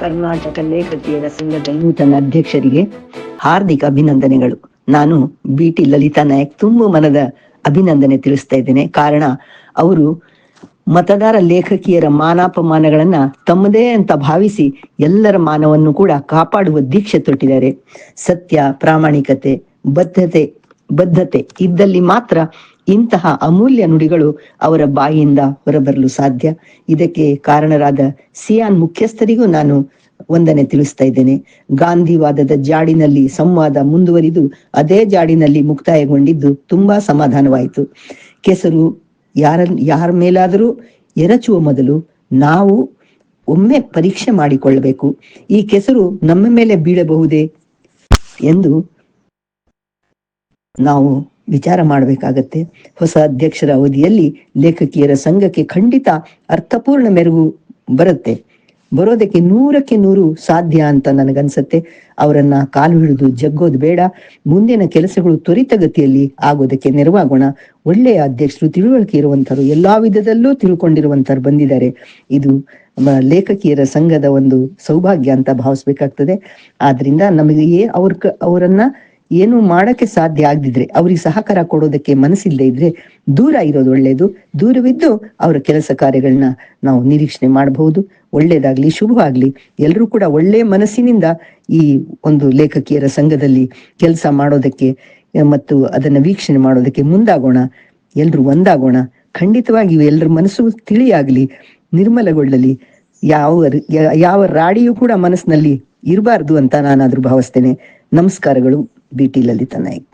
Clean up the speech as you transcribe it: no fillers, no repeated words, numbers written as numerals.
ಕರ್ನಾಟಕ ಲೇಖಕಿಯರ ಸಂಘದ ನೂತನ ಅಧ್ಯಕ್ಷರಿಗೆ ಹಾರ್ದಿಕ ಅಭಿನಂದನೆಗಳು. ನಾನು BT ಲಲಿತಾ ನಾಯಕ್ ತುಂಬ ಮನದ ಅಭಿನಂದನೆ ತಿಳಿಸ್ತಾ ಇದ್ದೇನೆ. ಕಾರಣ ಅವರು ಮತದಾರ ಲೇಖಕಿಯರ ಮಾನಾಪಮಾನಗಳನ್ನ ತಮ್ಮದೇ ಅಂತ ಭಾವಿಸಿ ಎಲ್ಲರ ಮಾನವನ್ನು ಕೂಡ ಕಾಪಾಡುವ ದೀಕ್ಷೆ ತೊಟ್ಟಿದ್ದಾರೆ. ಸತ್ಯ, ಪ್ರಾಮಾಣಿಕತೆ, ಬದ್ಧತೆ ಇದ್ದಲ್ಲಿ ಮಾತ್ರ ಇಂತಹ ಅಮೂಲ್ಯ ನುಡಿಗಳು ಅವರ ಬಾಯಿಯಿಂದ ಹೊರಬರಲು ಸಾಧ್ಯ. ಇದಕ್ಕೆ ಕಾರಣರಾದ ಸಿಯಾನ್ ಮುಖ್ಯಸ್ಥರಿಗೂ ನಾನು ವಂದನೆ ತಿಳಿಸ್ತಾ ಇದ್ದೇನೆ. ಗಾಂಧಿವಾದದ ಜಾಡಿನಲ್ಲಿ ಸಂವಾದ ಮುಂದುವರಿದು ಅದೇ ಜಾಡಿನಲ್ಲಿ ಮುಕ್ತಾಯಗೊಂಡಿದ್ದು ತುಂಬಾ ಸಮಾಧಾನವಾಯಿತು. ಕೆಸರು ಯಾರ ಮೇಲಾದರೂ ಎರಚುವ ಮೊದಲು ನಾವು ಒಮ್ಮೆ ಪರೀಕ್ಷೆ ಮಾಡಿಕೊಳ್ಳಬೇಕು. ಈ ಕೆಸರು ನಮ್ಮ ಮೇಲೆ ಬೀಳಬಹುದೇ ಎಂದು ನಾವು ವಿಚಾರ ಮಾಡಬೇಕಾಗತ್ತೆ. ಹೊಸ ಅಧ್ಯಕ್ಷರ ಅವಧಿಯಲ್ಲಿ ಲೇಖಕಿಯರ ಸಂಘಕ್ಕೆ ಖಂಡಿತ ಅರ್ಥಪೂರ್ಣ ಮೆರುಗು ಬರೋದಕ್ಕೆ 100ಕ್ಕೆ 100 ಸಾಧ್ಯ ಅಂತ ನನಗನ್ಸತ್ತೆ. ಅವರನ್ನ ಕಾಲು ಹಿಡಿದು ಜಗ್ಗೋದು ಬೇಡ. ಮುಂದಿನ ಕೆಲಸಗಳು ತ್ವರಿತಗತಿಯಲ್ಲಿ ಆಗೋದಕ್ಕೆ ನೆರವಾಗೋಣ. ಒಳ್ಳೆಯ ಅಧ್ಯಕ್ಷರು, ತಿಳುವಳಿಕೆ ಇರುವಂತರು, ಎಲ್ಲಾ ವಿಧದಲ್ಲೂ ತಿಳ್ಕೊಂಡಿರುವಂತರು ಬಂದಿದ್ದಾರೆ. ಇದು ಲೇಖಕಿಯರ ಸಂಘದ ಒಂದು ಸೌಭಾಗ್ಯ ಅಂತ ಭಾವಿಸ್ಬೇಕಾಗ್ತದೆ. ಆದ್ರಿಂದ ನಮಗೆ ಅವರನ್ನ ಏನು ಮಾಡಕ್ಕೆ ಸಾಧ್ಯ ಆಗದಿದ್ರೆ, ಅವ್ರಿಗೆ ಸಹಕಾರ ಕೊಡೋದಕ್ಕೆ ಮನಸ್ಸಿಲ್ಲದೆ ಇದ್ರೆ ದೂರ ಇರೋದು ಒಳ್ಳೇದು. ದೂರವಿದ್ದು ಅವರ ಕೆಲಸ ಕಾರ್ಯಗಳನ್ನ ನಾವು ನಿರೀಕ್ಷಣೆ ಮಾಡಬಹುದು. ಒಳ್ಳೇದಾಗ್ಲಿ, ಶುಭವಾಗ್ಲಿ. ಎಲ್ಲರೂ ಕೂಡ ಒಳ್ಳೆ ಮನಸ್ಸಿನಿಂದ ಈ ಒಂದು ಲೇಖಕಿಯರ ಸಂಘದಲ್ಲಿ ಕೆಲಸ ಮಾಡೋದಕ್ಕೆ ಮತ್ತು ಅದನ್ನ ವೀಕ್ಷಣೆ ಮಾಡೋದಕ್ಕೆ ಮುಂದಾಗೋಣ. ಎಲ್ರು ಒಂದಾಗೋಣ. ಖಂಡಿತವಾಗಿ ಎಲ್ಲರ ಮನಸ್ಸು ತಿಳಿಯಾಗ್ಲಿ, ನಿರ್ಮಲಗೊಳ್ಳಲಿ. ಯಾವ ರಾಡಿಯೂ ಕೂಡ ಮನಸ್ಸಿನಲ್ಲಿ ಇರಬಾರ್ದು ಅಂತ ನಾನಾದ್ರೂ ಭಾವಿಸ್ತೇನೆ. ನಮಸ್ಕಾರಗಳು. BT ಲಲಿತಾ ನಾಯಕ್.